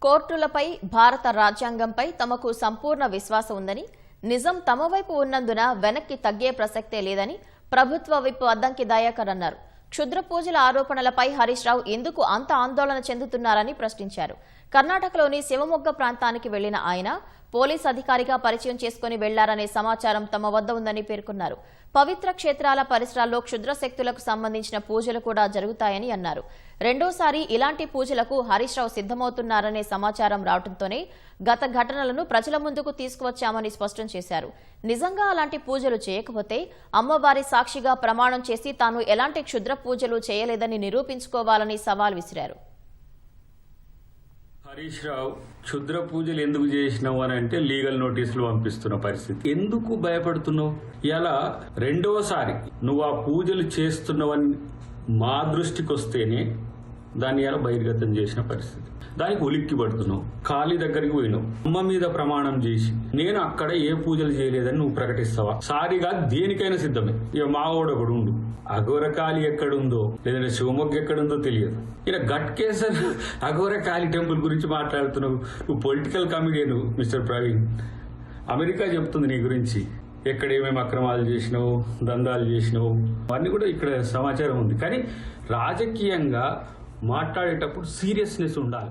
కోర్టులపై భారత రాజ్యాంగంపై తమకు సంపూర్ణ విశ్వాసం ఉందని, నిజం తమ వైపు ఉన్నందున వెనక్కి తగ్గే ప్రసక్తే లేదని ప్రభుత్వ విప్ అద్దంకి దయాకర్ అన్నారు. క్షుద్ర పూజల ఆరోపణలపై హరీష్ రావు ఎందుకు అంత ఆందోళన చెందుతున్నారని ప్రశ్నించారు. కర్ణాటకలోని శివమొగ్గ ప్రాంతానికి వెళ్లిన ఆయన పోలీస్ అధికారిగా పరిచయం చేసుకుని వెళ్లారనే సమాచారం తమ వద్ద ఉందని పేర్కొన్నారు. పవిత్ర క్షేత్రాల పరిసరాల్లో క్షుద్ర శక్తులకు సంబంధించిన పూజలు కూడా జరుగుతాయని అన్నారు. రెండోసారి ఇలాంటి పూజలకు హరీష్ రావు సిద్దమవుతున్నారనే సమాచారం రావడంతోనే గత ఘటనలను ప్రజల ముందుకు తీసుకువచ్చామని స్పష్టం చేశారు. నిజంగా అలాంటి పూజలు చేయకపోతే అమ్మవారి సాక్షిగా ప్రమాణం చేసి తాను ఎలాంటి క్షుద్ర పూజలు చేయలేదని నిరూపించుకోవాలని సవాల్ విసిరారు. హరీష్ రావు క్షుద్ర పూజలు ఎందుకు చేసినావు అని అంటే లీగల్ నోటీసులు పంపిస్తున్న పరిస్థితి. ఎందుకు భయపడుతున్నావు? ఇలా రెండోసారి నువ్వు ఆ పూజలు చేస్తున్నావని మా దృష్టికి వస్తేనే దాన్ని ఇలా బహిర్గతం చేసిన పరిస్థితి. దానికి ఉలిక్కి పడుతున్నావు. ఖాళీ దగ్గరికి పోయినావు, అమ్మ మీద ప్రమాణం చేసి నేను అక్కడ ఏ పూజలు చేయలేదని నువ్వు ప్రకటిస్తావా? సారిగా దేనికైనా సిద్ధమే. ఇక మావోడు ఒకడు ఉండు, అఘోరకాళి ఎక్కడుందో లేదంటే శివమొగ్గ ఎక్కడుందో తెలియదు. ఇలా గట్ కేసర్ అఘోరకాళి టెంపుల్ గురించి మాట్లాడుతున్నావు. నువ్వు political comedian mister Praveen. America చెప్తుంది నీ గురించి, ఎక్కడ ఏమేమి అక్రమాలు చేసినావు, దందాలు చేసినావు, అవన్నీ కూడా ఇక్కడ సమాచారం ఉంది. కానీ రాజకీయంగా మాట్లాడేటప్పుడు సీరియస్నెస్ ఉండాలి.